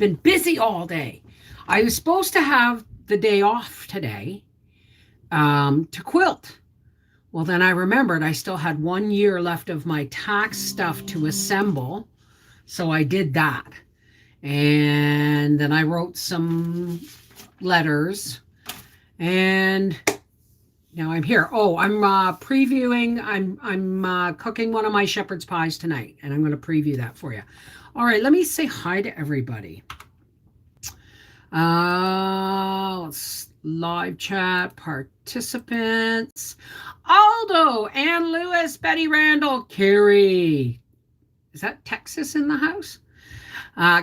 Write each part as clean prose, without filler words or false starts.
been busy all day. I was supposed to have the day off today to quilt. Well, then I remembered I still had 1 year left of my tax stuff to assemble. So I did that. And then I wrote some letters. And now I'm here. Oh, I'm previewing. I'm cooking one of my shepherd's pies tonight. And I'm going to preview that for you. All right, let me say hi to everybody. Let's live chat participants. Aldo, Ann Lewis, Betty Randall, Carrie. Is that Texas in the house?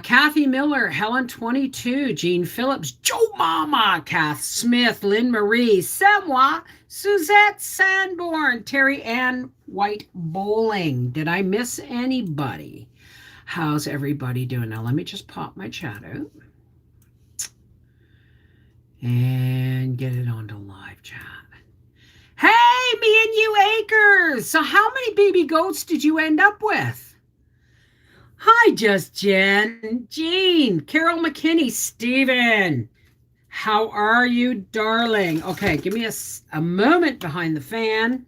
Kathy Miller, Helen 22, Jean Phillips, Joe Mama, Kath Smith, Lynn Marie, Semwa, Suzette Sanborn, Terry Ann White Bowling. Did I miss anybody? How's everybody doing? Now let me just pop my chat out and get it onto live chat. Hey, me and you acres. So how many baby goats did you end up with? Hi, Just Jen, Jean, Carol McKinney, Stephen. How are you, darling? Okay, give me a moment behind the fan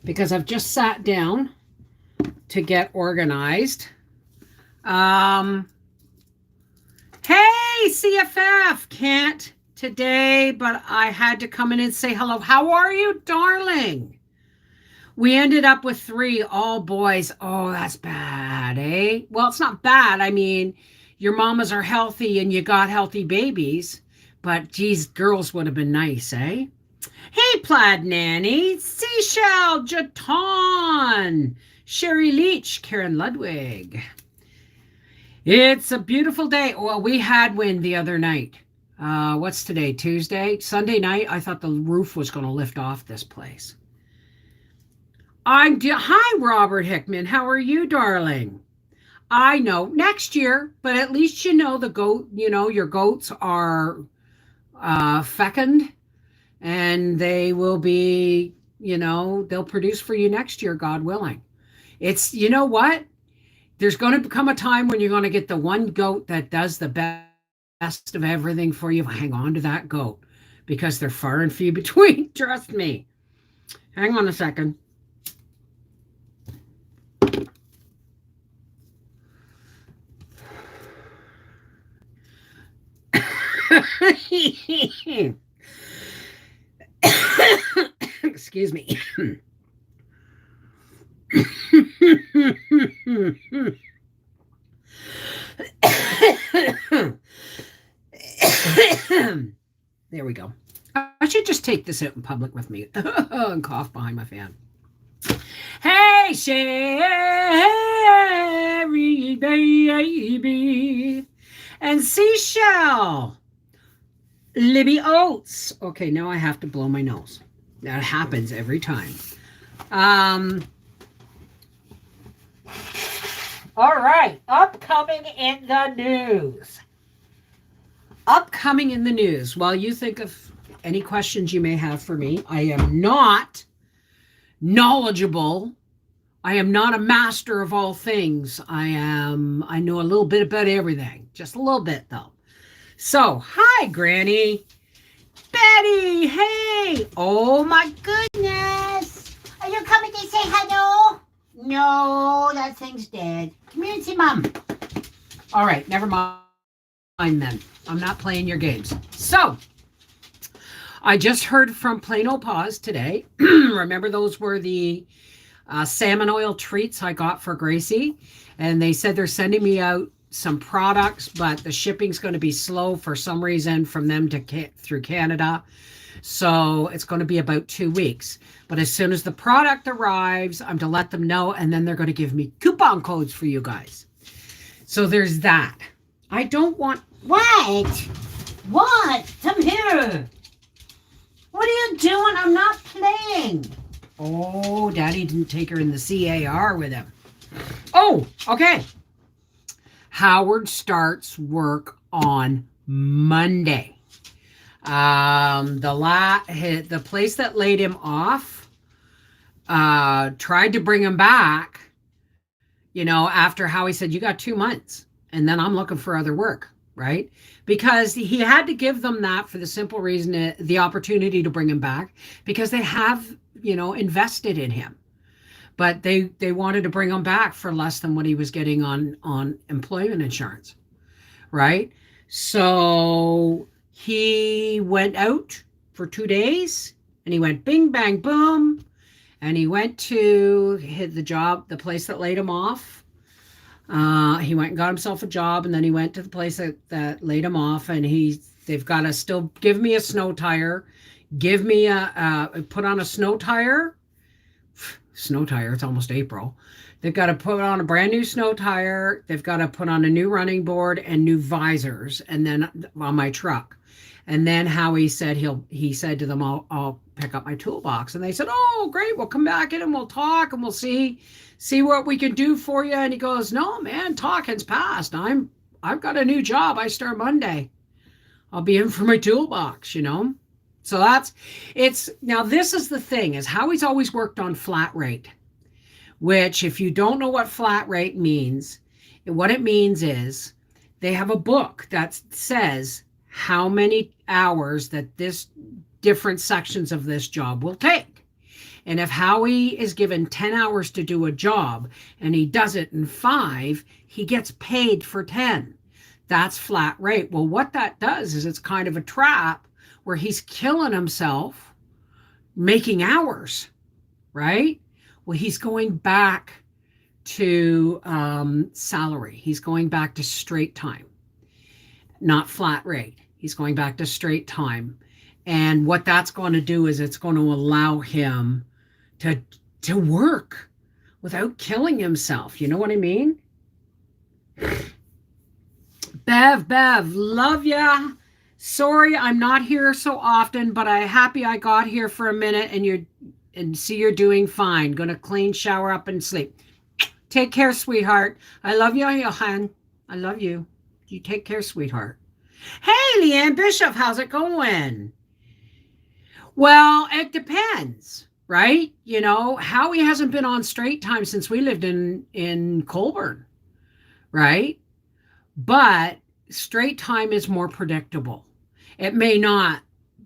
because I've just sat down to get organized. Hey, CFF, can't today, but I had to come in and say hello. How are you, darling? We ended up with 3, all boys. Oh, that's bad, eh? Well, it's not bad. I mean, your mamas are healthy and you got healthy babies, but geez, girls would have been nice, eh? Hey, Plaid Nanny, Seashell, Jaton, Sherry Leach, Karen Ludwig. It's a beautiful day. Well, we had wind the other night. What's today? Tuesday? Sunday night, I thought the roof was going to lift off this place. Hi, Robert Hickman. How are you, darling? I know next year, but at least you know your goats are fecund and they will be, they'll produce for you next year, God willing. It's, you know what? There's going to come a time when you're going to get the one goat that does the best of everything for you. Hang on to that goat because they're far and few between. Trust me. Hang on a second. Excuse me. There we go. I should just take this out in public with me and cough behind my fan. Hey, Sherry, baby. And Seashell. Libby Oates. Okay, now I have to blow my nose. That happens every time. All right. Upcoming in the news. Upcoming in the news. While you think of any questions you may have for me, I am not knowledgeable. I am not a master of all things. I know a little bit about everything. Just a little bit, though. So, hi, Granny. Betty, hey. Oh, my goodness. Are you coming to say hello? No, that thing's dead. Come here and see Mom. All right, never mind then. I'm not playing your games. So, I just heard from Plain Old Paws today. Remember those were the salmon oil treats I got for Gracie? And they said they're sending me out some products, but the shipping's going to be slow for some reason from them to through Canada. So it's going to be about 2 weeks. But as soon as the product arrives, I'm to let them know, and then they're going to give me coupon codes for you guys. So there's that. I don't want... What? What? Come here. What are you doing? I'm not playing. Oh, Daddy didn't take her in the CAR with him. Oh, okay. Howard starts work on Monday. The place that laid him off tried to bring him back, after Howie said, you got 2 months. and then I'm looking for other work, right? Because he had to give them that for the simple reason that the opportunity to bring him back, because they have, invested in him. But they wanted to bring him back for less than what he was getting on employment insurance, right? So he went out for 2 days, and he went bing bang boom, and he went to hit the place that laid him off. He went and got himself a job, and then he went to the place that laid him off, and they've got to still give me a snow tire, give me put on a snow tire. Snow tire, it's almost April. They've got to put on a brand new snow tire. They've got to put on a new running board and new visors, and then on my truck. And then Howie said he said to them, I'll pick up my toolbox. And they said, oh, great, we'll come back in and we'll talk and we'll see what we can do for you. And he goes, no, man, talking's past. I've got a new job. I start Monday. I'll be in for my toolbox, So now this is the thing, is Howie's always worked on flat rate, which if you don't know what flat rate means, what it means is they have a book that says how many hours that this different sections of this job will take. And if Howie is given 10 hours to do a job and he does it in 5, he gets paid for 10. That's flat rate. Well, what that does is it's kind of a trap where he's killing himself making hours, right? Well, he's going back to salary. He's going back to straight time, not flat rate. He's going back to straight time. And what that's going to do is it's going to allow him to work without killing himself. You know what I mean? Bev, love ya. Sorry, I'm not here so often, but I'm happy I got here for a minute and see you're doing fine. Gonna clean, shower up, and sleep. Take care, sweetheart. I love you, Johan. I love you. You take care, sweetheart. Hey, Leanne Bishop, how's it going? Well, it depends, right? Howie hasn't been on straight time since we lived in Colburn, right? But straight time is more predictable. It may not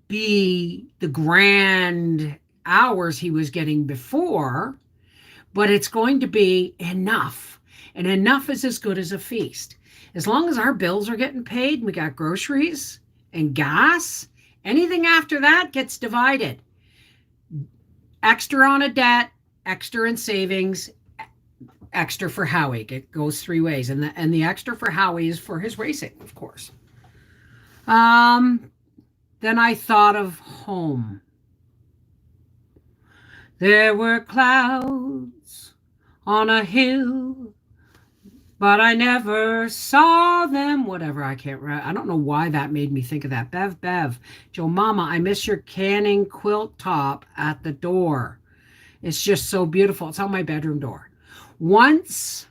be the grand hours he was getting before, but it's going to be enough. And enough is as good as a feast. As long as our bills are getting paid, we got groceries and gas, anything after that gets divided. Extra on a debt, extra in savings, extra for Howie. It goes 3 ways. And the extra for Howie is for his racing, of course. Then I thought of home. There were clouds on a hill, but I never saw them. Whatever, I don't know why that made me think of that. Bev, Joe Mama, I miss your canning quilt top at the door. It's just so beautiful. It's on my bedroom door. Once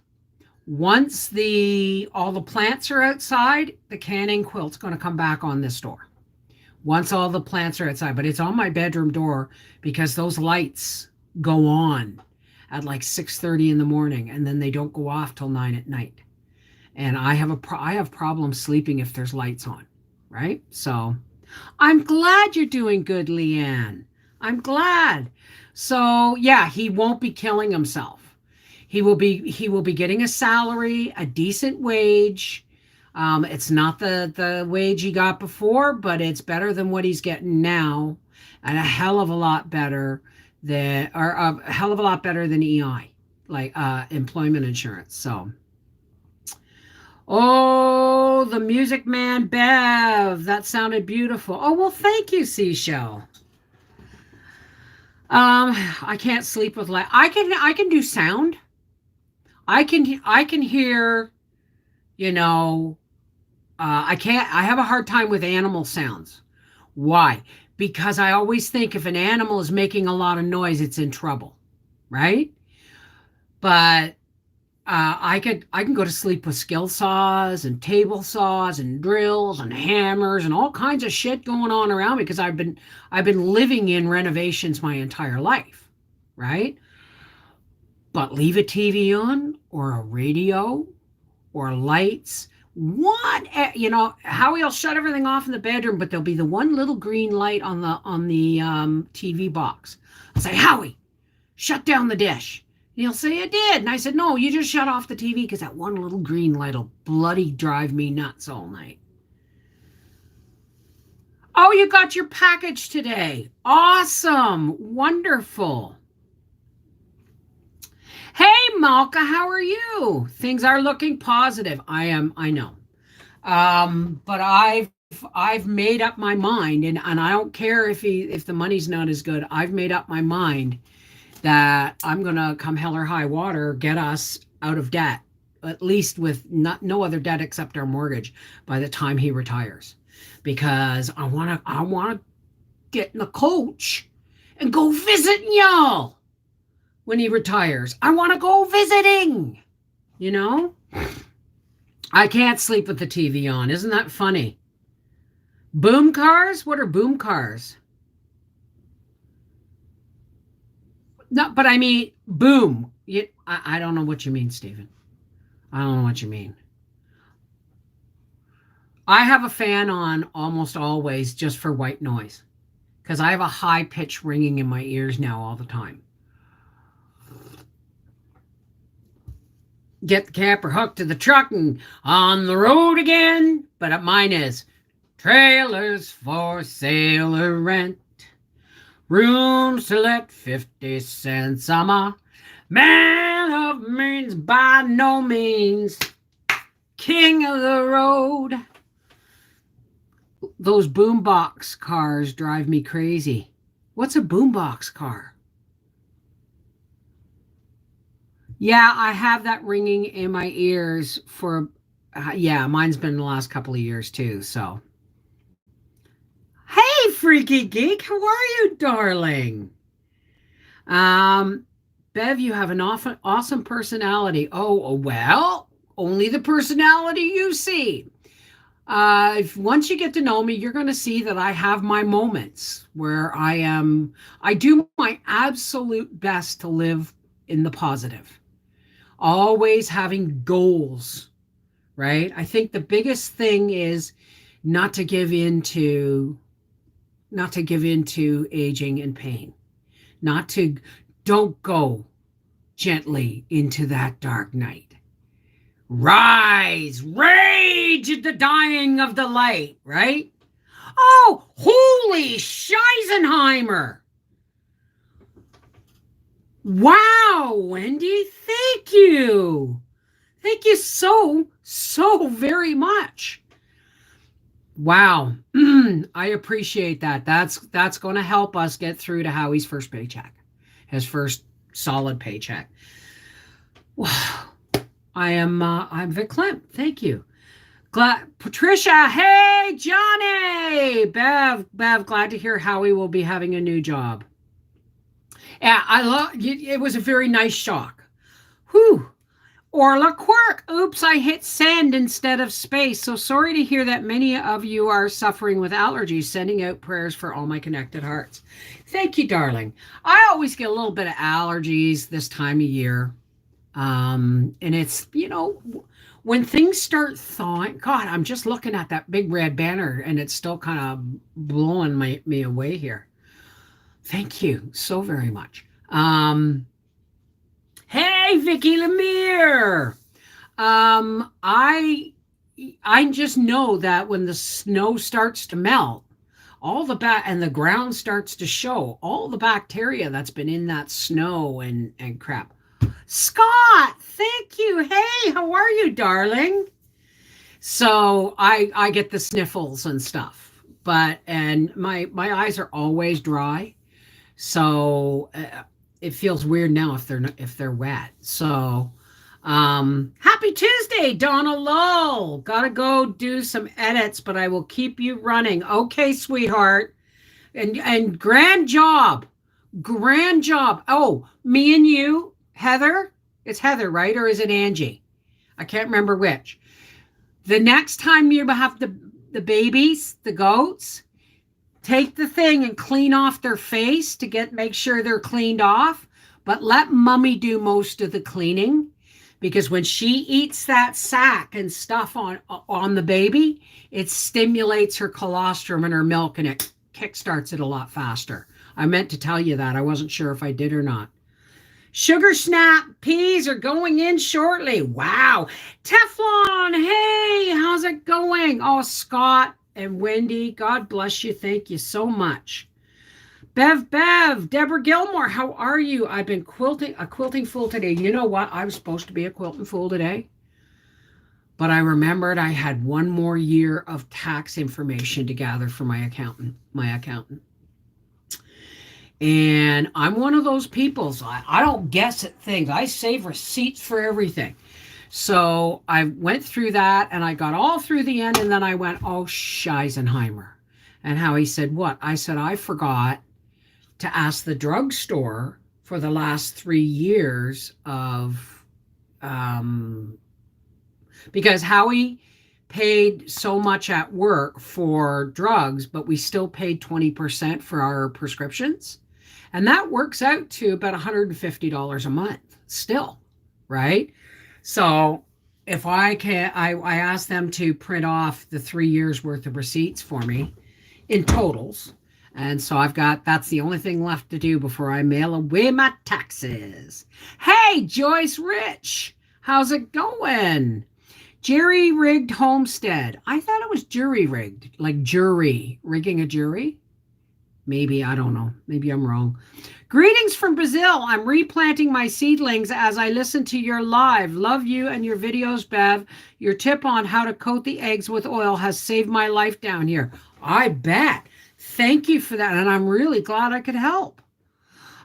all the plants are outside, the canning quilt's going to come back on this door. Once all the plants are outside, but it's on my bedroom door because those lights go on at like 6:30 in the morning, and then they don't go off till 9 at night. And I have problems sleeping if there's lights on, right? So I'm glad you're doing good, Leanne. I'm glad. So yeah, he won't be killing himself. He will be getting a salary, a decent wage. It's not the wage he got before, but it's better than what he's getting now, and a hell of a lot better than EI, like employment insurance. So, oh, the Music Man Bev, that sounded beautiful. Oh well, thank you, Seashell. I can't sleep with light. I can do sound. I can hear, I have a hard time with animal sounds. Why? Because I always think if an animal is making a lot of noise, it's in trouble, right? But I can go to sleep with skill saws and table saws and drills and hammers and all kinds of shit going on around me because I've been living in renovations my entire life, right? But leave a TV on or a radio or lights. Howie will shut everything off in the bedroom, but there'll be the one little green light on the TV box. I'll say, Howie, shut down the dish. And he'll say, I did. And I said, no, you just shut off the TV because that one little green light will bloody drive me nuts all night. Oh, you got your package today. Awesome. Wonderful. Hey, Malka, how are you? Things are looking positive. I know. But I've made up my mind, and I don't care if the money's not as good. I've made up my mind that I'm gonna come hell or high water, get us out of debt, at least with no other debt except our mortgage by the time he retires. Because I wanna get in the coach and go visit y'all when he retires. I want to go visiting, I can't sleep with the TV on. Isn't that funny? Boom cars? What are boom cars? No, but I mean, boom. I don't know what you mean, Stephen. I don't know what you mean. I have a fan on almost always just for white noise because I have a high pitch ringing in my ears now all the time. Get the camper hooked to the truck and on the road again. But mine is trailers for sale or rent. Rooms to let 50 cents. I'm a man of means by no means. King of the road. Those boombox cars drive me crazy. What's a boombox car? Yeah, I have that ringing in my ears for, mine's been the last couple of years too, so. Hey, Freaky Geek, how are you, darling? Bev, you have an awesome personality. Oh, well, only the personality you see. Once you get to know me, you're going to see that I have my moments where I do my absolute best to live in the positive. Always having goals, right? I think the biggest thing is not to give into aging and pain. Don't go gently into that dark night. Rise, rage at the dying of the light, right? Oh, holy Scheisenheimer. Wow, Wendy, thank you. Thank you so very much. Wow, I appreciate that. That's going to help us get through to Howie's first paycheck, his first solid paycheck. Wow, I'm Vic Klemp. Thank you. Patricia, hey, Johnny, Bev, glad to hear Howie will be having a new job. Yeah, it was a very nice shock. Whew. Orla Quirk. Oops, I hit send instead of space. So sorry to hear that many of you are suffering with allergies. Sending out prayers for all my connected hearts. Thank you, darling. I always get a little bit of allergies this time of year. And it's, when things start thawing, God, I'm just looking at that big red banner and it's still kind of blowing me away here. Thank you so very much. Hey, Vicky Lemire. I just know that when the snow starts to melt, and the ground starts to show all the bacteria that's been in that snow and crap. Scott, thank you. Hey, how are you, darling? So I get the sniffles and stuff, and my eyes are always dry. So it feels weird now if they're wet. So happy Tuesday, Donna Lull. Gotta go do some edits, but I will keep you running. Okay, sweetheart. And grand job. Oh, me and you, Heather. It's Heather, right? Or is it Angie? I can't remember which. The next time you have the babies, the goats, take the thing and clean off their face to make sure they're cleaned off, but let mommy do most of the cleaning because when she eats that sack and stuff on the baby, it stimulates her colostrum and her milk, and it kickstarts it a lot faster. I meant to tell you that. I wasn't sure if I did or not. Sugar snap peas are going in shortly. Wow. Teflon, hey, how's it going? Oh, Scott and Wendy, God bless you. Thank you so much. Bev, Deborah Gilmore, how are you? I've been a quilting fool today. You know what? I was supposed to be a quilting fool today, but I remembered I had one more year of tax information to gather for my accountant. And I'm one of those people. So I don't guess at things. I save receipts for everything. So I went through that and I got all through the end. And then I went, oh, Scheisenheimer. And how he said, what? I said, I forgot to ask the drugstore for the last 3 years of, because Howie paid so much at work for drugs, but we still paid 20% for our prescriptions. And that works out to about $150 a month still, right? So if I can, I asked them to print off the 3 years worth of receipts for me in totals. And so that's the only thing left to do before I mail away my taxes. Hey, Joyce Rich, how's it going? Jerry rigged homestead. I thought it was jury rigged, like jury, rigging a jury. Maybe, I don't know. Maybe I'm wrong. Greetings from Brazil. I'm replanting my seedlings as I listen to your live. Love you and your videos, Bev. Your tip on how to coat the eggs with oil has saved my life down here. I bet. Thank you for that. And I'm really glad I could help.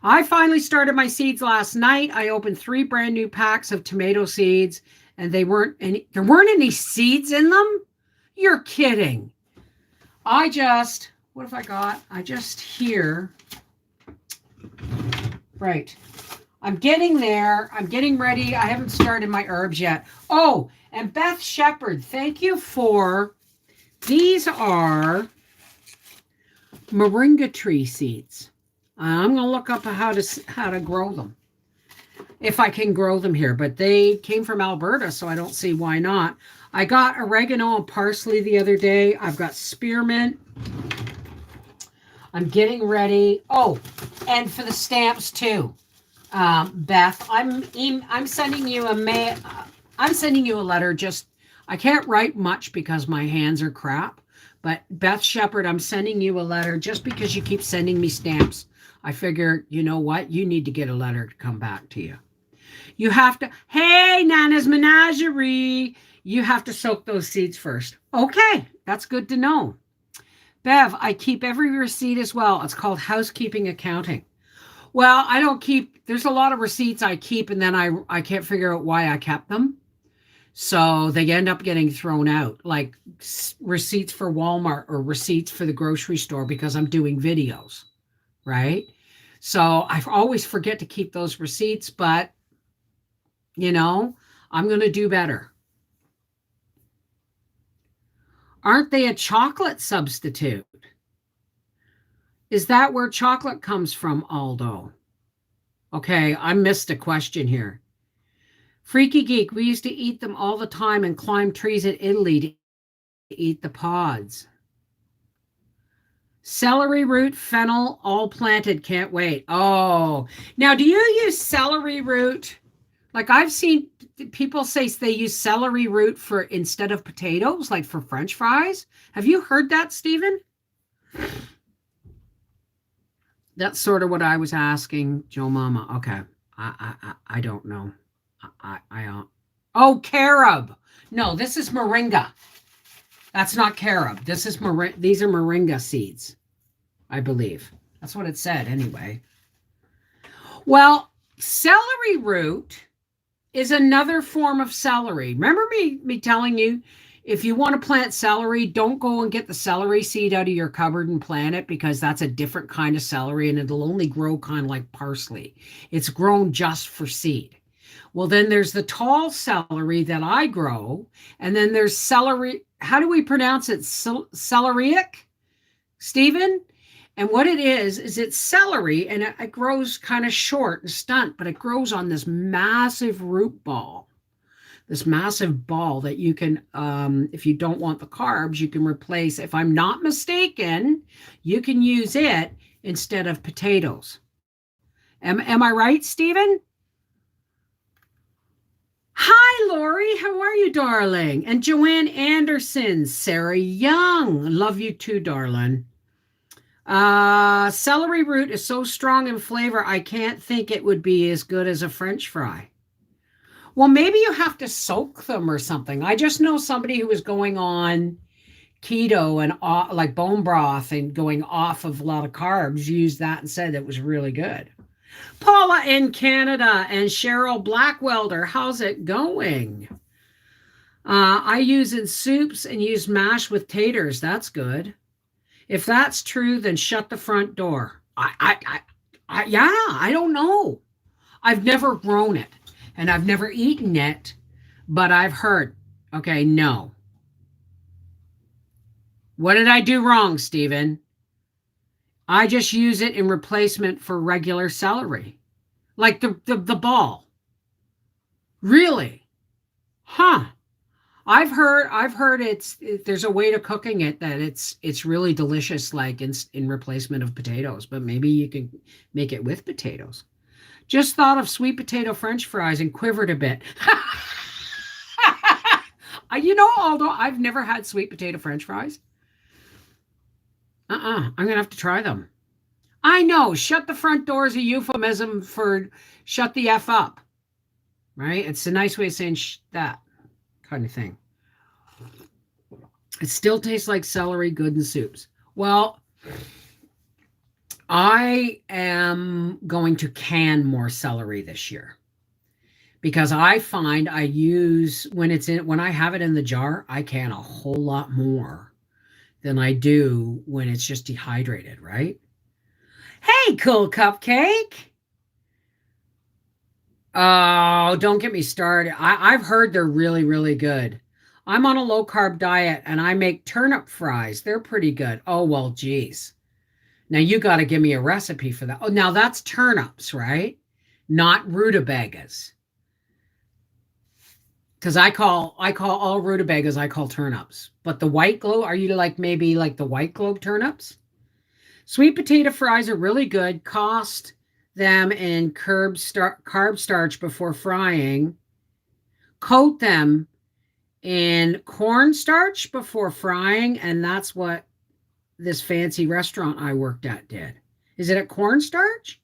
I finally started my seeds last night. I opened 3 brand new packs of tomato seeds, and there weren't any seeds in them. You're kidding. what have I got? I just hear. Right. I'm getting there. I'm getting ready. I haven't started my herbs yet. Oh, and Beth Shepherd, thank you for, these are moringa tree seeds. I'm going to look up how to grow them, if I can grow them here. But they came from Alberta, so I don't see why not. I got oregano and parsley the other day. I've got spearmint. I'm getting ready. Oh, and for the stamps too, Beth. I'm sending you I'm sending you a letter. Just I can't write much because my hands are crap. But Beth Shepherd, I'm sending you a letter just because you keep sending me stamps. I figure, you know what? You need to get a letter to come back to you. You have to, hey, Nana's Menagerie. You have to soak those seeds first. Okay, that's good to know. Bev, I keep every receipt as well. It's called housekeeping accounting. Well, I don't keep, there's a lot of receipts I keep and then I can't figure out why I kept them. So they end up getting thrown out, like receipts for Walmart or receipts for the grocery store because I'm doing videos, right? So I always forget to keep those receipts, but, you know, I'm going to do better. Aren't they a chocolate substitute? Is that where chocolate comes from, Aldo? Okay, I missed a question here. Freaky Geek, we used to eat them all the time and climb trees in Italy to eat the pods. Celery root, fennel, all planted, can't wait. Oh, now do you use celery root? Like I've seen people say they use celery root for instead of potatoes, like for French fries. Have you heard that, Stephen? That's sort of what I was asking Joe Mama. Okay, I don't know. Oh, carob. No, this is moringa. That's not carob. This is these are moringa seeds, I believe. That's what it said anyway. Well, celery root is another form of celery. Remember me telling you, if you want to plant celery, don't go and get the celery seed out of your cupboard and plant it because that's a different kind of celery and it'll only grow kind of like parsley. It's grown just for seed. Well, then there's the tall celery that I grow, and then there's celery. How do we pronounce it? Celeriac, Stephen? And what it is it's celery, and it grows kind of short and stunt, but it grows on this massive root ball. This massive ball that you can, if you don't want the carbs, you can replace, if I'm not mistaken, you can use it instead of potatoes. Am I right, Stephen? Hi, Lori. How are you, darling? And Joanne Anderson, Sarah Young. Love you too, darling. Celery root is so strong in flavor, I can't think it would be as good as a French fry. Well, maybe you have to soak them or something. I just know somebody who was going on keto and like bone broth and going off of a lot of carbs used that and said it was really good. Paula in Canada and Cheryl Blackwelder, how's it going? I use in soups and use mashed with taters. That's good. If that's true, then shut the front door. Yeah, I don't know. I've never grown it and I've never eaten it, but I've heard. Okay, no. What did I do wrong, Stephen? I just use it in replacement for regular celery. Like the ball. Really? Huh. I've heard there's a way to cooking it that it's really delicious, like in replacement of potatoes, but maybe you can make it with potatoes. Just thought of sweet potato French fries and quivered a bit. Although I've never had sweet potato French fries. I'm gonna have to try them. I know, shut the front door is a euphemism for shut the F up. Right? It's a nice way of saying that kind of thing. It still tastes like celery, good in soups. Well, I am going to can more celery this year because I find I use when I have it in the jar, I can a whole lot more than I do when it's just dehydrated, right? Hey, cool cupcake. Oh, don't get me started. I've heard they're really, really good. I'm on a low carb diet and I make turnip fries. They're pretty good. Oh, well, geez. Now you got to give me a recipe for that. Oh, now that's turnips, right? Not rutabagas. Because I call all rutabagas, I call turnips. But the white globe, are you maybe like the white globe turnips? Sweet potato fries are really good. Cost them in carb starch before frying. Coat them in cornstarch before frying, and that's what this fancy restaurant I worked at did. Is it a cornstarch?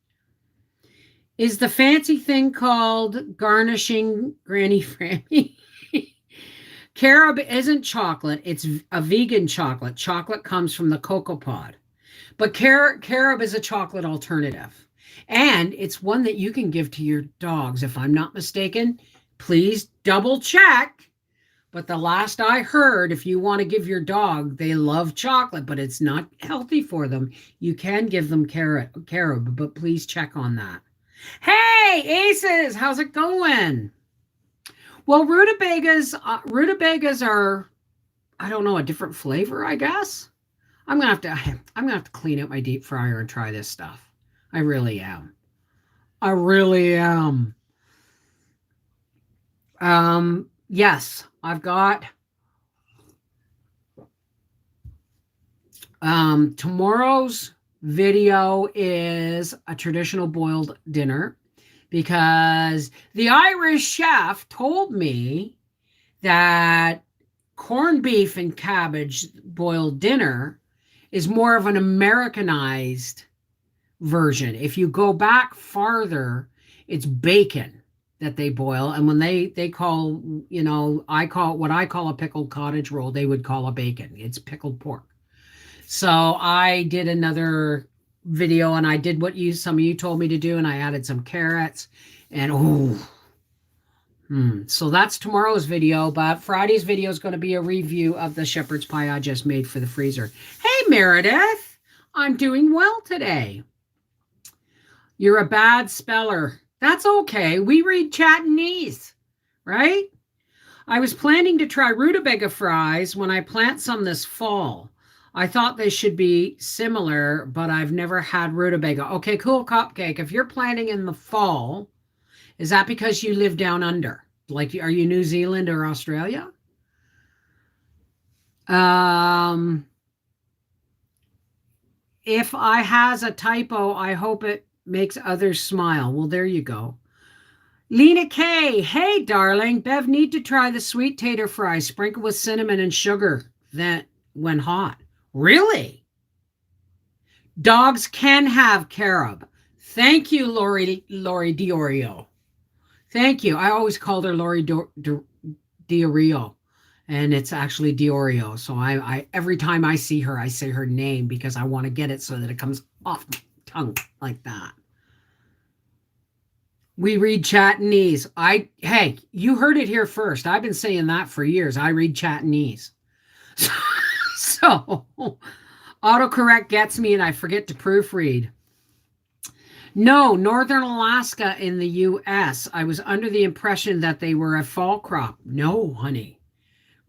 Is the fancy thing called garnishing Granny Franny? Carob isn't chocolate. It's a vegan chocolate. Chocolate comes from the cocoa pod. But carob is a chocolate alternative. And it's one that you can give to your dogs. If I'm not mistaken, please double check. But the last I heard, if you want to give your dog, they love chocolate, but it's not healthy for them. You can give them carob, but please check on that. Hey, Aces, how's it going? Well, rutabagas are, I don't know, a different flavor, I guess. I'm gonna have to clean out my deep fryer and try this stuff. I really am. I really am. Yes, I've got tomorrow's video is a traditional boiled dinner because the Irish chef told me that corned beef and cabbage boiled dinner is more of an Americanized version. If you go back farther, it's bacon that they boil. And when they call, I call it what I call a pickled cottage roll, they would call a bacon. It's pickled pork. So I did another video and I did what some of you told me to do, and I added some carrots and so that's tomorrow's video, but Friday's video is going to be a review of the shepherd's pie I just made for the freezer. Hey, Meredith, I'm doing well today. You're a bad speller. That's okay. We read Chatonese, right? I was planning to try rutabaga fries when I plant some this fall. I thought they should be similar, but I've never had rutabaga. Okay, cool cupcake. If you're planting in the fall, is that because you live down under? Like, are you New Zealand or Australia? Um, if I has a typo, I hope it makes others smile. Well, there you go. Lena K. Hey, darling. Bev, need to try the sweet tater fries sprinkled with cinnamon and sugar that when hot. Really? Dogs can have carob. Thank you, Lori Diorio. Thank you. I always called her Lori Diorio, and it's actually Diorio. So I every time I see her, I say her name because I want to get it so that it comes off my tongue like that. We read Chatternese. Hey, you heard it here first. I've been saying that for years. I read Chatternese. So autocorrect gets me and I forget to proofread. No, Northern Alaska in the U.S. I was under the impression that they were a fall crop. No, honey.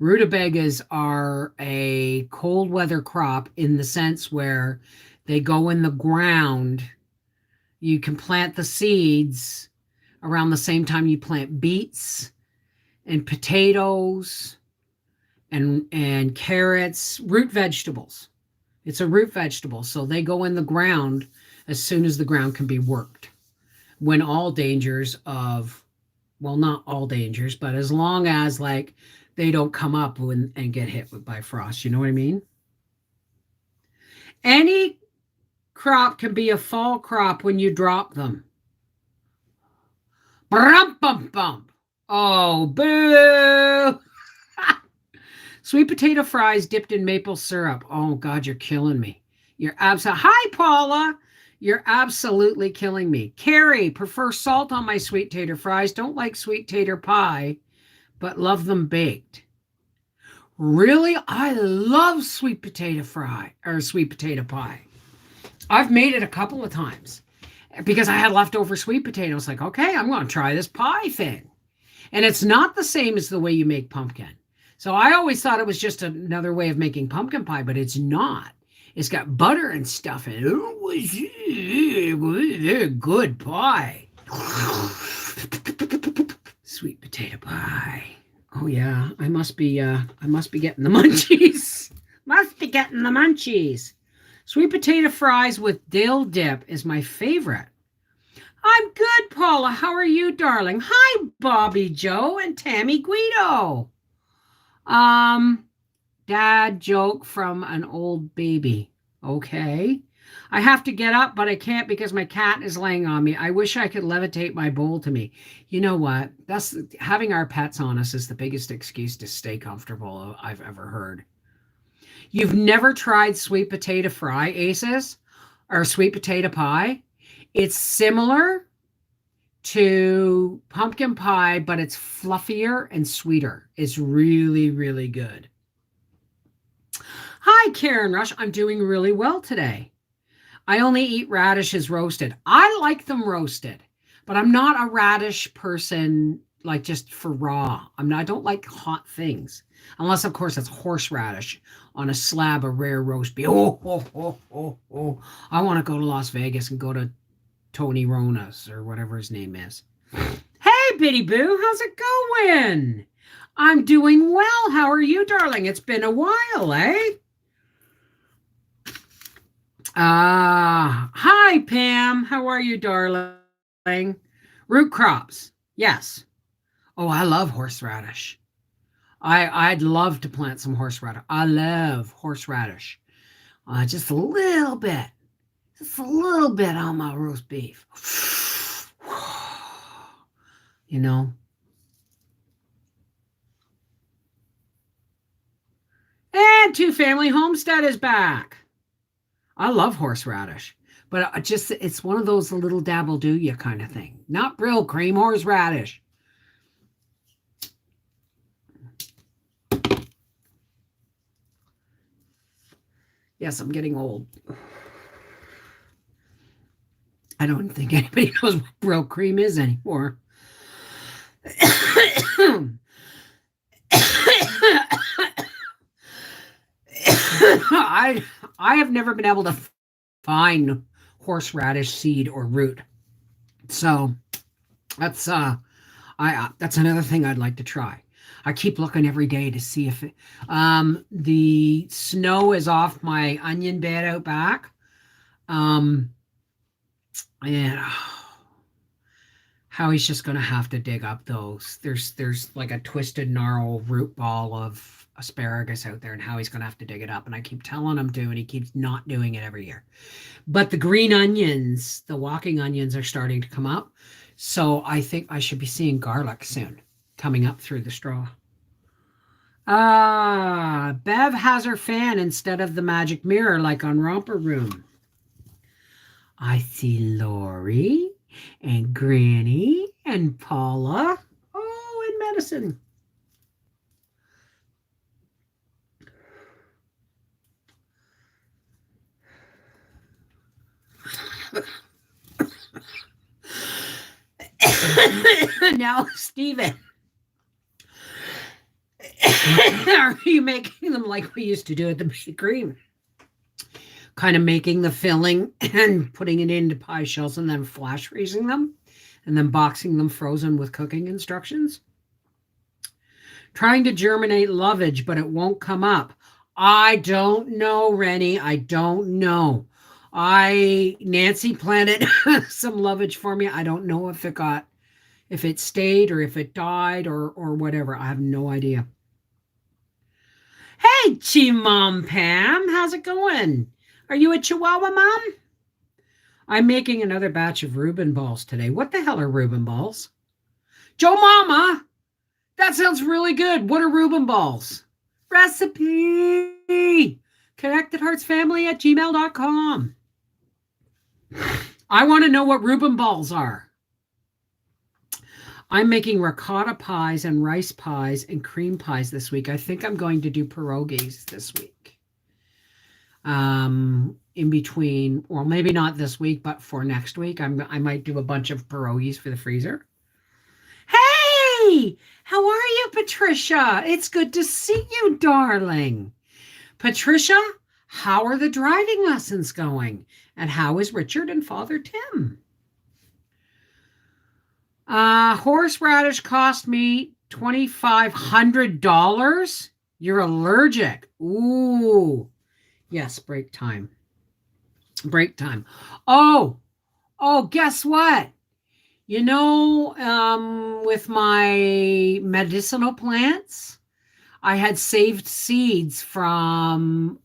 Rutabagas are a cold weather crop in the sense where they go in the ground. You can plant the seeds around the same time you plant beets and potatoes and carrots, root vegetables. It's a root vegetable, so they go in the ground as soon as the ground can be worked. When all dangers of, well, not all dangers, but as long as like they don't come up and get hit by frost. You know what I mean? Any crop can be a fall crop when you drop them. Brum, bum, bum. Oh, boo. Sweet potato fries dipped in maple syrup. Oh, God, you're killing me. You're absolutely... Hi, Paula. You're absolutely killing me. Carrie, prefer salt on my sweet tater fries. Don't like sweet tater pie, but love them baked. Really? I love sweet potato fry or sweet potato pie. I've made it a couple of times because I had leftover sweet potatoes. Like, okay, I'm going to try this pie thing. And it's not the same as the way you make pumpkin. So I always thought it was just another way of making pumpkin pie, but it's not. It's got butter and stuff in it. It was a good pie. Sweet potato pie. Oh yeah, I must be getting the munchies. Must be getting the munchies. Sweet potato fries with dill dip is my favorite. I'm good, Paula. How are you, darling? Hi, Bobby Joe and Tammy Guido. Dad joke from an old baby. Okay. I have to get up, but I can't because my cat is laying on me. I wish I could levitate my bowl to me. You know what? That's having our pets on us is the biggest excuse to stay comfortable I've ever heard. You've never tried sweet potato fry, Aces, or sweet potato pie? It's similar to pumpkin pie, but it's fluffier and sweeter. It's really, really good. Hi, Karen Rush. I'm doing really well today. I only eat radishes roasted. I like them roasted, but I'm not a radish person, like just for raw. I don't like hot things, unless of course it's horseradish on a slab of rare roast beef. Oh. I want to go to Las Vegas and go to Tony Rona's or whatever his name is. Hey, Bitty Boo, how's it going? I'm doing well. How are you, darling? It's been a while, eh? Hi, Pam. How are you, darling? Root crops. Yes. Oh, I love horseradish. I'd love to plant some horseradish. I love horseradish. Just a little bit. Just a little bit on my roast beef. You know. And Two Family Homestead is back. I love horseradish, but it's one of those little dabble do ya kind of thing. Not real cream horseradish. Yes, I'm getting old. I don't think anybody knows what real cream is anymore. I have never been able to find horseradish seed or root. So that's That's another thing I'd like to try. I keep looking every day to see if the snow is off my onion bed out back. Um, and Howie's just going to have to dig up those. There's like a twisted, gnarl root ball of asparagus out there, and Howie's going to have to dig it up. And I keep telling him to, and he keeps not doing it every year. But the green onions, the walking onions, are starting to come up. So I think I should be seeing garlic soon coming up through the straw. Bev has her fan instead of the magic mirror like on Romper Room. I see Lori and Granny and Paula. Oh, and Medicine. Now, Stephen, are you making them like we used to do at the bakery? Kind of making the filling and putting it into pie shells and then flash freezing them and then boxing them frozen with cooking instructions? Trying to germinate lovage, but it won't come up. I don't know, Rennie. I don't know. Nancy planted some lovage for me. I don't know if it stayed or if it died or whatever. I have no idea. Hey, Mom Pam, how's it going? Are you a Chihuahua mom? I'm making another batch of Reuben balls today. What the hell are Reuben balls? Joe Mama, that sounds really good. What are Reuben balls? Recipe. ConnectedHeartsFamily@gmail.com. I want to know what Reuben balls are. I'm making ricotta pies and rice pies and cream pies this week. I think I'm going to do pierogies this week. In between, or maybe not this week, but for next week, I might do a bunch of pierogies for the freezer. Hey, how are you, Patricia? It's good to see you, darling. Patricia, how are the driving lessons going? And how is Richard and Father Tim? Horseradish cost me $2,500. You're allergic. Ooh. Yes, break time. Break time. Oh, guess what? You know, with my medicinal plants, I had saved seeds from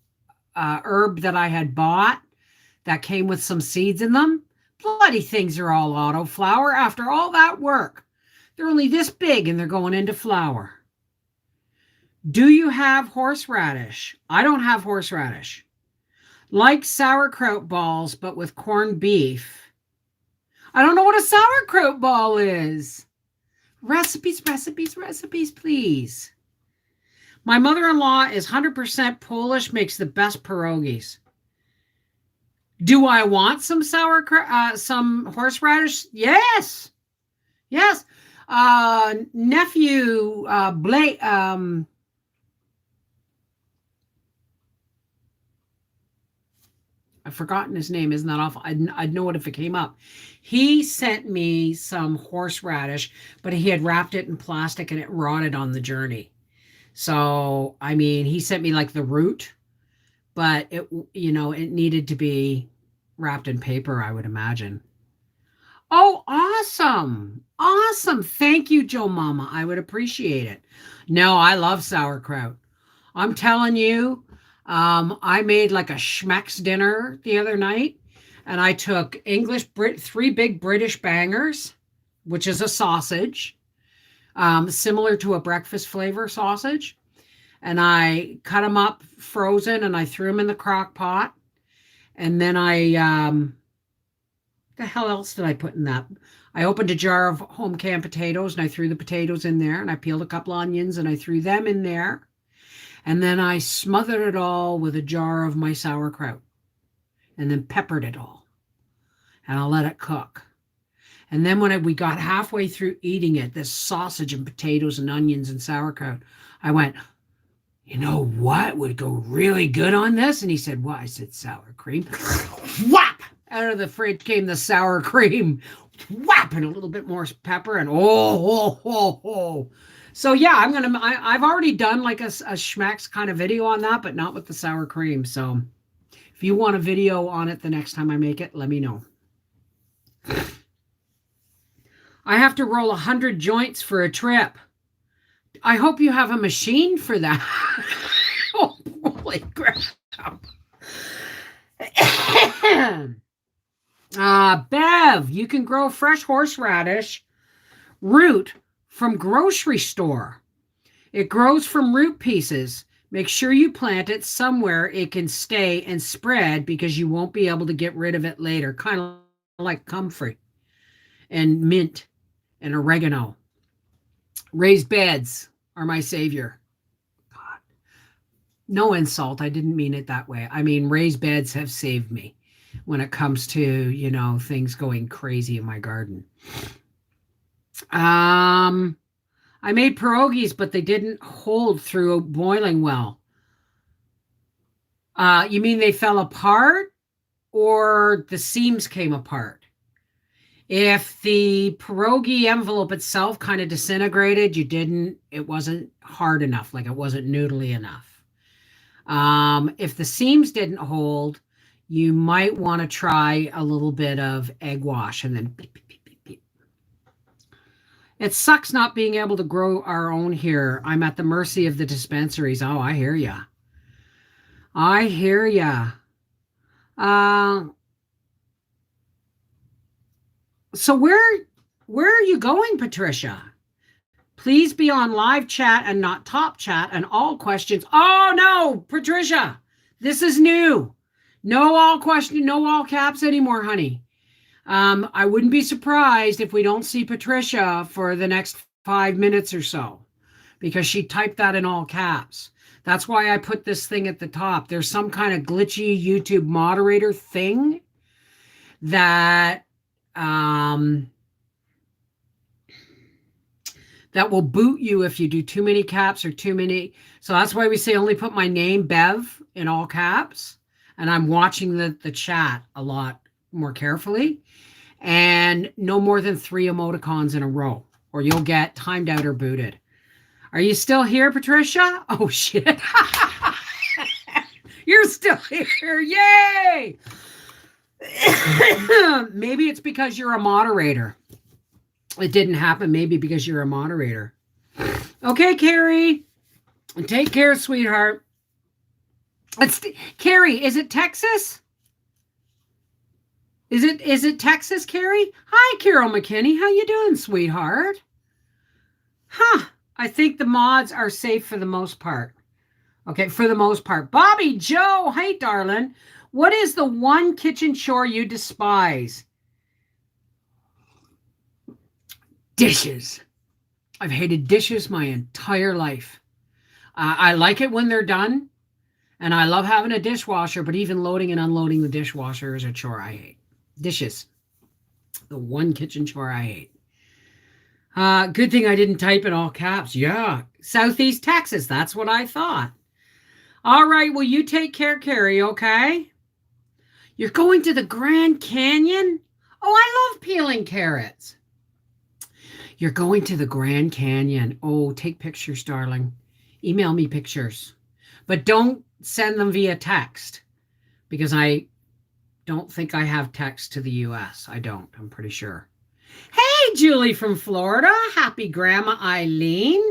herb that I had bought that came with some seeds in them. Bloody things are all auto flower after all that work. They're only this big and they're going into flower. Do you have horseradish? I don't have horseradish. Like sauerkraut balls, but with corned beef. I don't know what a sauerkraut ball is. Recipes, please. My mother-in-law is 100% Polish, makes the best pierogies. Do I want some sauerkraut, some horseradish? Yes. Nephew Blake. I've forgotten his name. Isn't that awful? I'd know it if it came up. He sent me some horseradish, but he had wrapped it in plastic and it rotted on the journey. So, I mean, he sent me like the root, but it needed to be wrapped in paper, I would imagine. Oh, awesome. Awesome. Thank you, Joe Mama. I would appreciate it. No, I love sauerkraut. I'm telling you, I made like a schmeck's dinner the other night, and I took three big British bangers, which is a sausage, similar to a breakfast flavor sausage. And I cut them up frozen and I threw them in the crock pot. And then the hell else did I put in that? I opened a jar of home canned potatoes and I threw the potatoes in there, and I peeled a couple onions and I threw them in there. And then I smothered it all with a jar of my sauerkraut and then peppered it all. And I'll let it cook. And then when we got halfway through eating it, this sausage and potatoes and onions and sauerkraut, I went, you know what would go really good on this? And he said, what? I said, sour cream. Whap! Out of the fridge came the sour cream. whap, and a little bit more pepper, and oh. So yeah, I've already done like a schmacks kind of video on that, but not with the sour cream. So if you want a video on it the next time I make it, let me know. I have to roll 100 joints for a trip. I hope you have a machine for that. Oh, holy crap. Bev, you can grow fresh horseradish root from grocery store. It grows from root pieces. Make sure you plant it somewhere it can stay and spread because you won't be able to get rid of it later. Kind of like comfrey and mint and oregano. Raised beds are my savior. God. No insult. I didn't mean it that way. I mean, raised beds have saved me when it comes to, things going crazy in my garden. I made pierogies, but they didn't hold through boiling well. You mean they fell apart or the seams came apart? If the pierogi envelope itself kind of disintegrated, it wasn't hard enough, like it wasn't noodly enough. If the seams didn't hold, you might want to try a little bit of egg wash and then beep, beep, beep, beep, beep. It sucks not being able to grow our own here. I'm at the mercy of the dispensaries. Oh, I hear ya. I hear ya. So where are you going, Patricia? Please be on live chat and not top chat and all questions. Oh, no, Patricia, this is new. No all question, no all caps anymore, honey. I wouldn't be surprised if we don't see Patricia for the next 5 minutes or so because she typed that in all caps. That's why I put this thing at the top. There's some kind of glitchy YouTube moderator thing that that will boot you if you do too many caps or too many. So that's why we say only put my name, Bev, in all caps. And I'm watching the chat a lot more carefully. And no more than 3 emoticons in a row, or you'll get timed out or booted. Are you still here, Patricia? Oh, shit. You're still here. Yay! Maybe it's because you're a moderator. It didn't happen. Maybe because you're a moderator. Okay, Carrie. Take care, sweetheart. Carrie, is it Texas? Is it Texas, Carrie? Hi, Carol McKinney. How you doing, sweetheart? Huh. I think the mods are safe for the most part. Okay, for the most part. Bobby Joe, hey, darling. What is the one kitchen chore you despise? Dishes. I've hated dishes my entire life. I like it when they're done, and I love having a dishwasher, but even loading and unloading the dishwasher is a chore I hate. Dishes. The one kitchen chore I hate. Good thing I didn't type in all caps. Yeah. Southeast Texas. That's what I thought. All right. Well, you take care, Carrie, okay? You're going to the Grand Canyon? Oh, I love peeling carrots. You're going to the Grand Canyon. Oh, take pictures, darling. Email me pictures. But don't send them via text because I don't think I have text to the U.S. I don't. I'm pretty sure. Hey, Julie from Florida. Happy Grandma Eileen.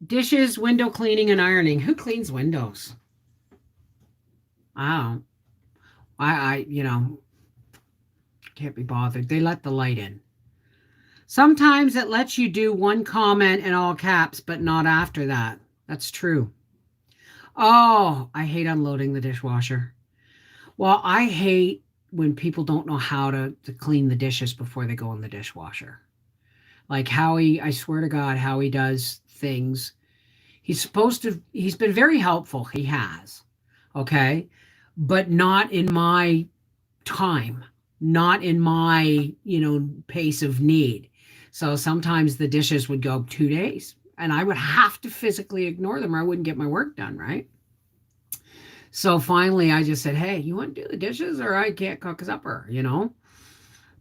Dishes, window cleaning, and ironing. Who cleans windows? I can't be bothered. They let the light in. Sometimes it lets you do one comment in all caps, but not after that. That's true. Oh, I hate unloading the dishwasher. Well, I hate when people don't know how to clean the dishes before they go in the dishwasher. Like Howie, I swear to God, Howie does things. He's been very helpful. He has. Okay. But not in my time, not in my, pace of need. So sometimes the dishes would go 2 days and I would have to physically ignore them or I wouldn't get my work done, right? So finally, I just said, hey, you want to do the dishes or I can't cook supper?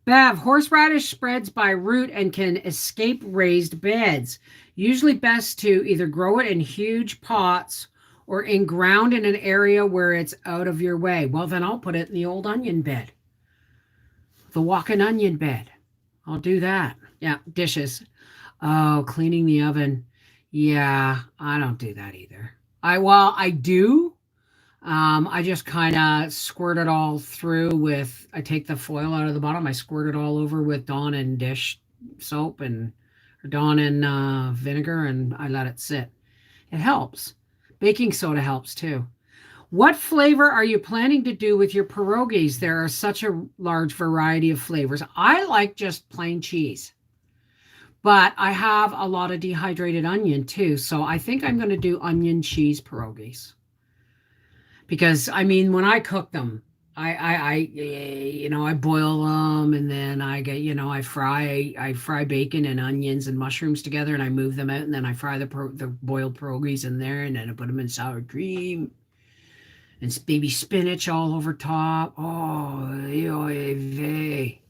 Bev, horseradish spreads by root and can escape raised beds. Usually best to either grow it in huge pots or in ground in an area where it's out of your way. Well, then I'll put it in the old onion bed, the walk-in onion bed. I'll do that. Yeah, dishes. Oh, cleaning the oven. Yeah, I don't do that either. I do. I just kind of squirt it all through with, I take the foil out of the bottom. I squirt it all over with Dawn and dish soap and Dawn and vinegar, and I let it sit. It helps. Baking soda helps too. What flavor are you planning to do with your pierogies? There are such a large variety of flavors. I like just plain cheese, but I have a lot of dehydrated onion too. So I think I'm going to do onion cheese pierogies. Because I mean, when I cook them, I boil them and then I get, I fry bacon and onions and mushrooms together and I move them out and then I fry the boiled pierogies in there and then I put them in sour cream and baby spinach all over top. Oh, vey.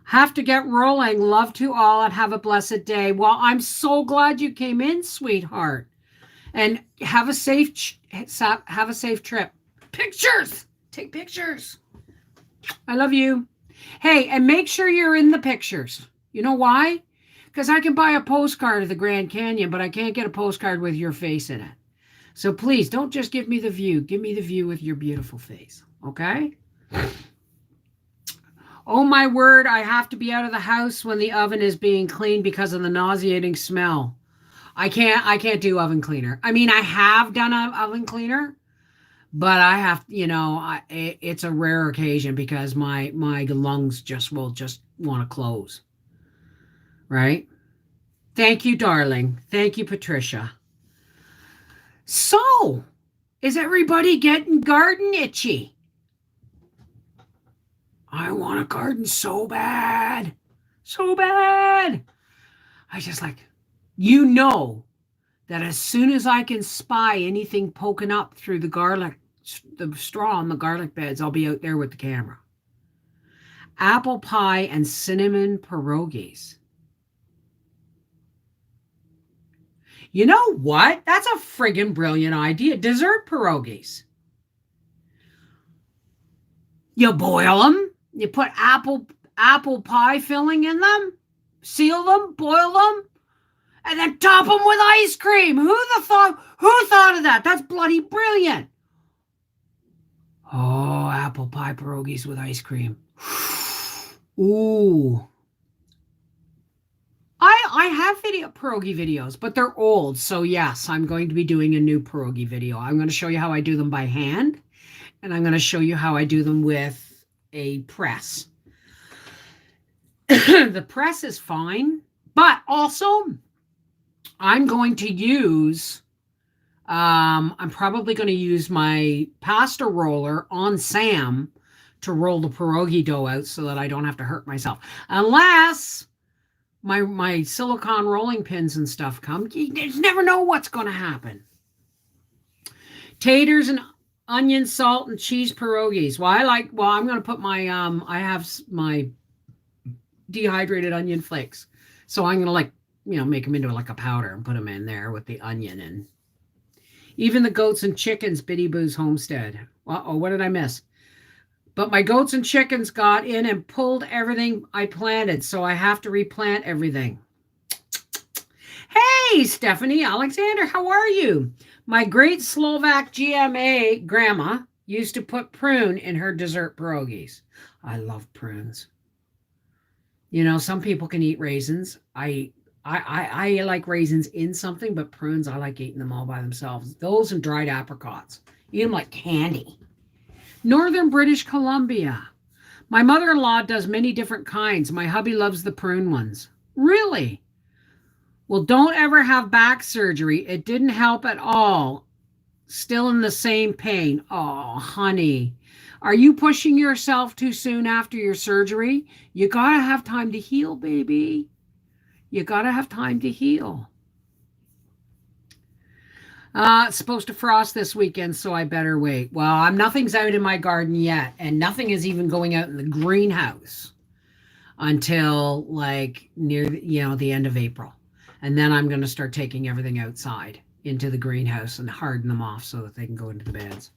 Have to get rolling. Love to all and have a blessed day. Well, I'm so glad you came in, sweetheart. And have a safe trip. Pictures. Take pictures. I love you. Hey, and make sure you're in the pictures. You know why? Because I can buy a postcard of the Grand Canyon, but I can't get a postcard with your face in it. So please don't just give me the view. Give me the view with your beautiful face. Okay? Oh my word, I have to be out of the house when the oven is being cleaned because of the nauseating smell. I can't do oven cleaner. I mean, I have done an oven cleaner, but I have, it's a rare occasion because my lungs will just want to close. Right? Thank you, darling. Thank you, Patricia. So, is everybody getting garden itchy? I want a garden so bad. So bad. I just that as soon as I can spy anything poking up through the straw on the garlic beds, I'll be out there with the camera. Apple pie and cinnamon pierogies. You know what? That's a friggin' brilliant idea. Dessert pierogies. You boil them. You put apple pie filling in them. Seal them. Boil them. And then top them with ice cream. Who thought of that? That's bloody brilliant. Oh, apple pie pierogies with ice cream. Ooh. I have pierogi videos, but they're old. So yes, I'm going to be doing a new pierogi video. I'm going to show you how I do them by hand. And I'm going to show you how I do them with a press. The press is fine, but also I'm going to use, I'm probably going to use my pasta roller on Sam to roll the pierogi dough out so that I don't have to hurt myself. Unless my silicone rolling pins and stuff come. You just never know what's going to happen. Taters and onion, salt, and cheese pierogies. I'm going to put I have my dehydrated onion flakes. So I'm going to make them into like a powder and put them in there with the onion and even the goats and chickens, Biddy Boo's homestead. Uh-oh, what did I miss? But my goats and chickens got in and pulled everything I planted, so I have to replant everything. Hey, Stephanie Alexander, how are you? My great Slovak GMA grandma used to put prune in her dessert pierogies. I love prunes. Some people can eat raisins. I like raisins in something, but prunes, I like eating them all by themselves. Those and dried apricots. Eat them like candy. Northern British Columbia. My mother-in-law does many different kinds. My hubby loves the prune ones. Really? Well, don't ever have back surgery. It didn't help at all. Still in the same pain. Oh, honey. Are you pushing yourself too soon after your surgery? You gotta have time to heal, baby. You gotta have time to heal. It's supposed to frost this weekend, so I better wait. Well, nothing's out in my garden yet, and nothing is even going out in the greenhouse until like near the end of April. And then I'm going to start taking everything outside into the greenhouse and harden them off so that they can go into the beds.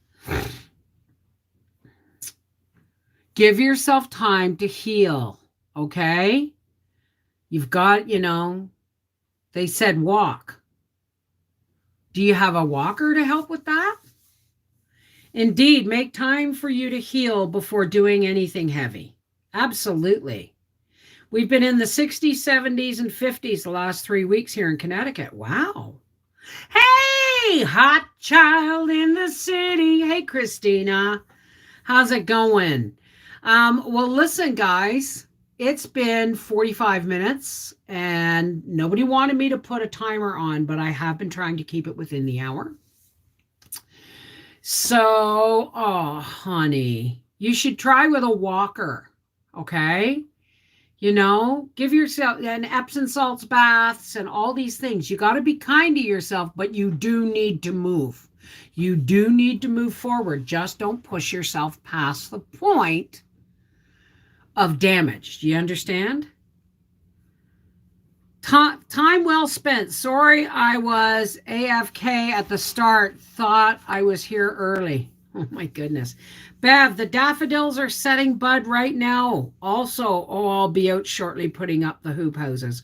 Give yourself time to heal, okay? You've got, they said walk. Do you have a walker to help with that? Indeed, make time for you to heal before doing anything heavy. Absolutely. We've been in the 60s, 70s, and 50s the last 3 weeks here in Connecticut. Wow. Hey, hot child in the city. Hey, Christina. How's it going? Well, listen, guys, it's been 45 minutes and nobody wanted me to put a timer on, but I have been trying to keep it within the hour. So, oh, honey, you should try with a walker, okay? Give yourself an Epsom salts baths and all these things. You got to be kind to yourself, but you do need to move. You do need to move forward. Just don't push yourself past the point of damage. Do you understand? Time well spent. Sorry, I was AFK at the start. Thought I was here early. Oh my goodness. Bev, the daffodils are setting bud right now. Also, I'll be out shortly putting up the hoop houses.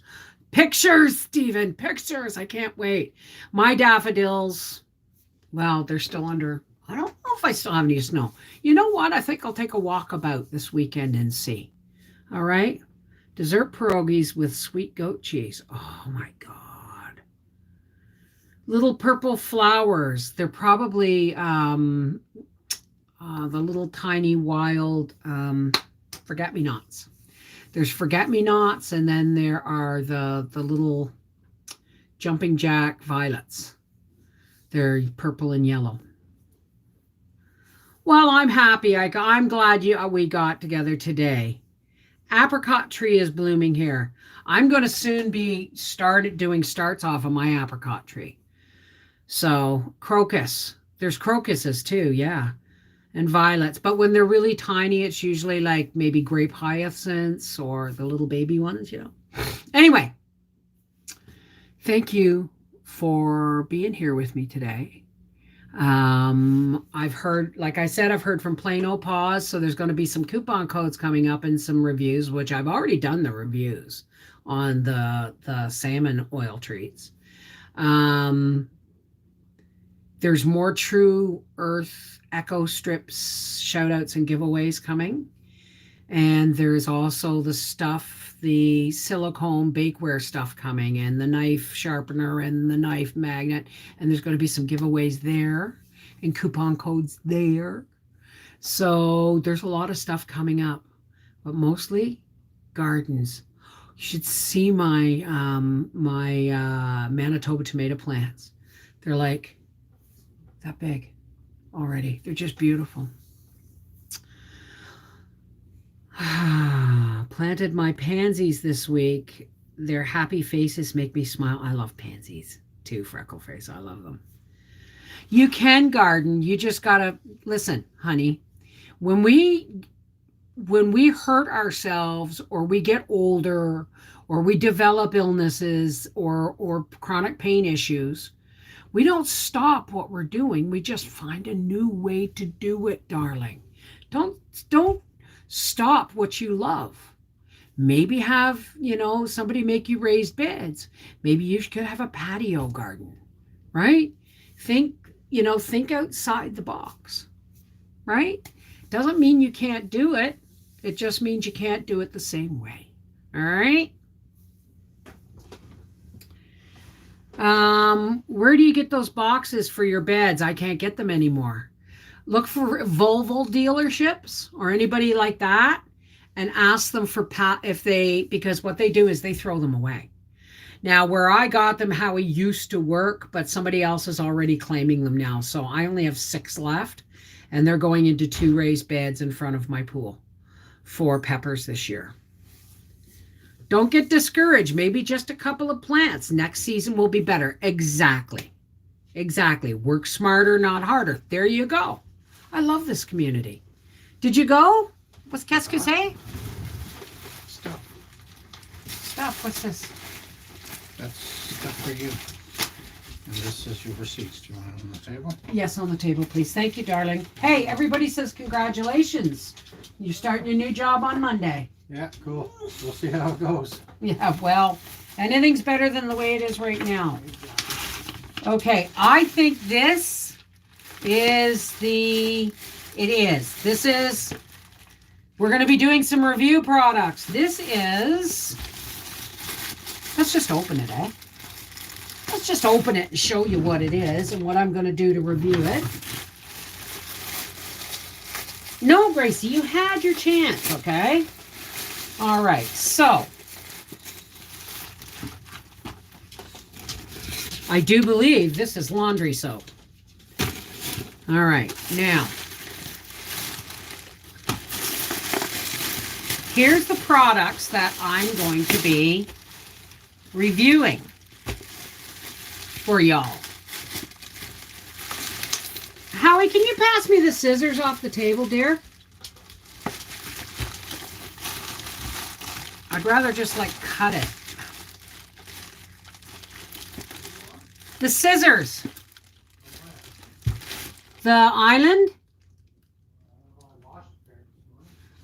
Pictures, Stephen, pictures. I can't wait. My daffodils, well, they're still under, I don't know if I still have any snow. You know what? I think I'll take a walkabout this weekend and see. All right. Dessert pierogies with sweet goat cheese. Oh my God. Little purple flowers. They're probably the little tiny wild forget-me-nots. There's forget-me-nots, and then there are the little jumping jack violets. They're purple and yellow. Well, I'm happy. I'm glad we got together today. Apricot tree is blooming here. I'm going to soon be doing starts off of my apricot tree. So crocus. There's crocuses too, yeah. And violets. But when they're really tiny, it's usually like maybe grape hyacinths or the little baby ones, Anyway, thank you for being here with me today. I've heard, like I said, I've heard from Plano Paws, so there's going to be some coupon codes coming up and some reviews, which I've already done the reviews on the salmon oil treats. There's more True Earth Echo Strips shout outs and giveaways coming. And there's also the silicone bakeware stuff coming, and the knife sharpener and the knife magnet. And there's going to be some giveaways there and coupon codes there. So there's a lot of stuff coming up, but mostly gardens. You should see my Manitoba tomato plants. They're like that big already. They're just beautiful. Planted my pansies this week. Their happy faces make me smile. I love pansies too, freckle face. I love them. You can garden. You just gotta listen, honey. When we hurt ourselves, or we get older, or we develop illnesses or chronic pain issues, we don't stop what we're doing. We just find a new way to do it, darling. Don't stop what you love. Maybe have, somebody make you raised beds. Maybe you could have a patio garden, right? Think outside the box, right? Doesn't mean you can't do it. It just means you can't do it the same way. All right? Where do you get those boxes for your beds? I can't get them anymore. Look for Volvo dealerships or anybody like that and ask them for because what they do is they throw them away. Now, where I got them, Howie used to work, but somebody else is already claiming them now. So I only have 6 left, and they're going into 2 raised beds in front of my pool for peppers this year. Don't get discouraged. Maybe just a couple of plants. Next season will be better. Exactly. Exactly. Work smarter, not harder. There you go. I love this community. Did you go? Qu'est-ce que c'est? Stuff. Stuff. What's this? That's stuff for you. And this is your receipts. Do you want it on the table? Yes, on the table, please. Thank you, darling. Hey, everybody says congratulations. You're starting your new job on Monday. Yeah, cool. We'll see how it goes. Yeah, well, anything's better than the way it is right now. Okay, I think this is we're going to be doing some review products. Let's just open it, eh? Let's just open it and show you what it is and what I'm going to do to review it. No, Gracie, you had your chance, okay? All right, so I do believe this is laundry soap. All right, now, here's the products that I'm going to be reviewing for y'all. Howie, can you pass me the scissors off the table, dear? I'd rather just like cut it. The scissors. The island?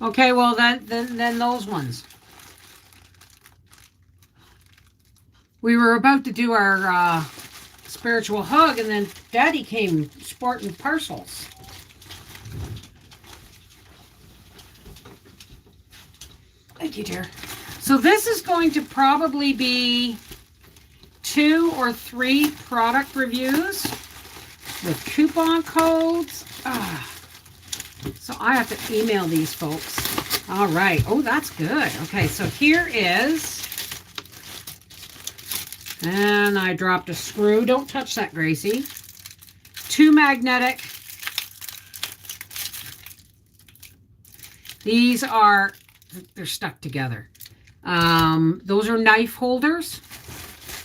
Okay, well then those ones. We were about to do our spiritual hug, and then Daddy came sporting parcels. Thank you, dear. So this is going to probably be 2 or 3 product reviews with coupon codes. So I have to email these folks. All right. Oh, that's good. Okay, so here is, and I dropped a screw. Don't touch that, Gracie. 2 magnetic. These are, they're stuck together. Those are knife holders.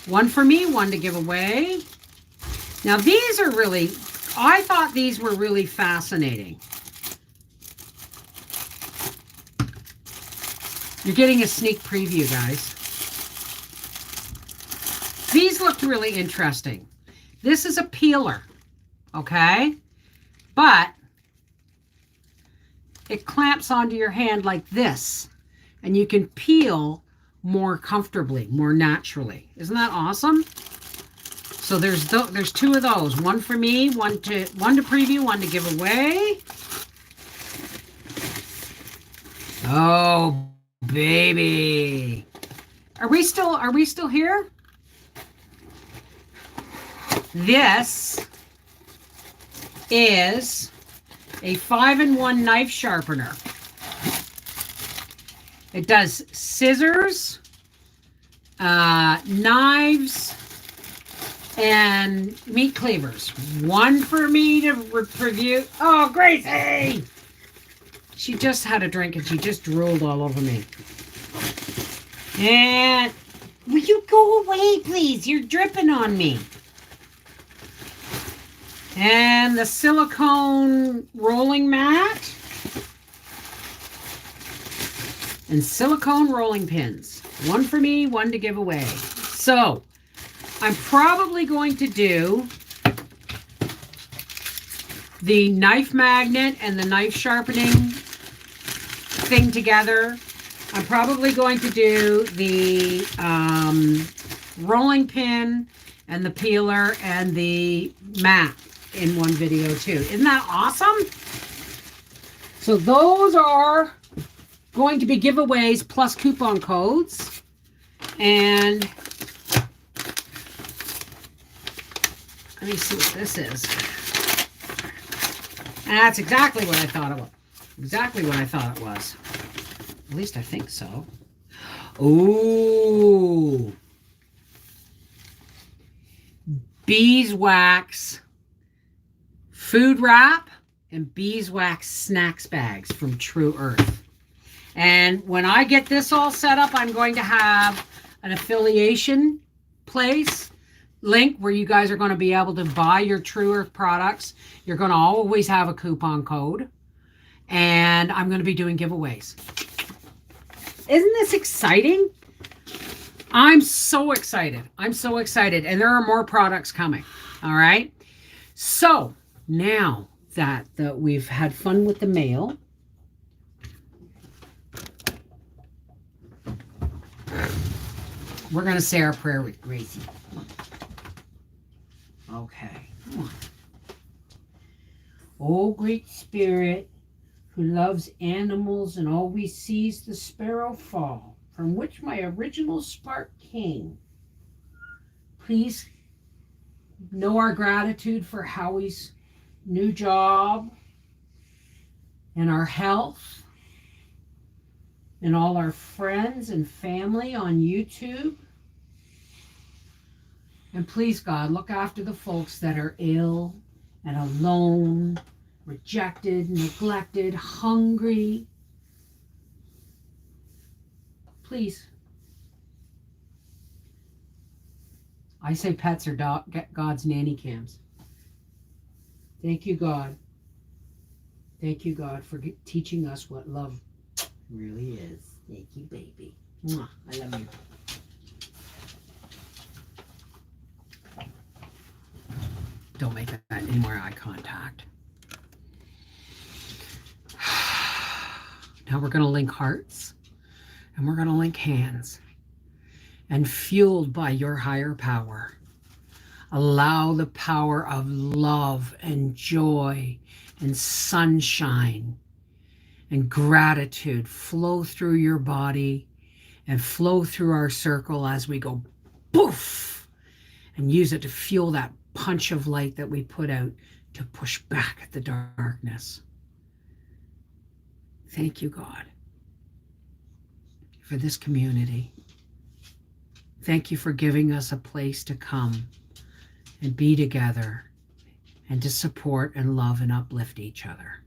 1 for me, 1 to give away. Now these are really, I thought these were really fascinating. You're getting a sneak preview, guys. These looked really interesting. This is a peeler, okay? But it clamps onto your hand like this, and you can peel more comfortably, more naturally. Isn't that awesome? So there's 2 of those. 1 for me, 1 to preview, 1 to give away. Oh, baby. Are we still here? This is a 5-in-1 knife sharpener. It does scissors, knives, and meat cleavers. 1 for me to review. Oh, Gracie! She just had a drink and she just drooled all over me. And will you go away, please? You're dripping on me. And the silicone rolling mat. And silicone rolling pins. 1 for me, 1 to give away. So, I'm probably going to do the knife magnet and the knife sharpening thing together. I'm probably going to do the rolling pin and the peeler and the mat in one video too. Isn't that awesome? So those are going to be giveaways plus coupon codes. And let me see what this is. That's exactly what I thought it was. Exactly what I thought it was. At least I think so. Ooh. Beeswax food wrap and beeswax snacks bags from True Earth. And when I get this all set up, I'm going to have an affiliation place link where you guys are going to be able to buy your True Earth products. You're going to always have a coupon code. And I'm going to be doing giveaways. Isn't this exciting? I'm so excited. I'm so excited. And there are more products coming. All right. So now that we've had fun with the mail, we're going to say our prayer with Gracie. Okay. Come on. Oh, great spirit, who loves animals and always sees the sparrow fall, from which my original spark came. Please know our gratitude for Howie's new job and our health and all our friends and family on YouTube. And please, God, look after the folks that are ill and alone, rejected, neglected, hungry. Please. I say pets are God's nanny cams. Thank you, God. Thank you, God, for teaching us what love really is. Thank you, baby. Mwah. I love you. Don't make that any more eye contact. Now we're going to link hearts and we're going to link hands. And fueled by your higher power, allow the power of love and joy and sunshine and gratitude flow through your body and flow through our circle as we go poof, and use it to fuel that punch of light that we put out to push back at the darkness. Thank you, God, for this community. Thank you for giving us a place to come and be together and to support and love and uplift each other.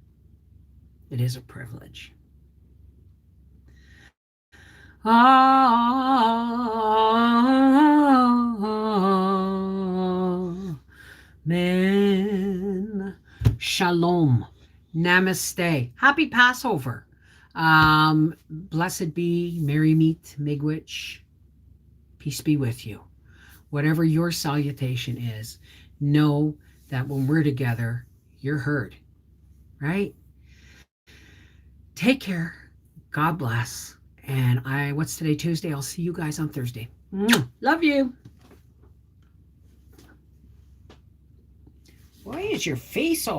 It is a privilege. Amen. Shalom. Namaste. Happy Passover. Blessed be, merry meet, miigwech. Peace be with you. Whatever your salutation is, know that when we're together, you're heard, right? Take care. God bless. And what's today, Tuesday? I'll see you guys on Thursday. Love you. Why is your face all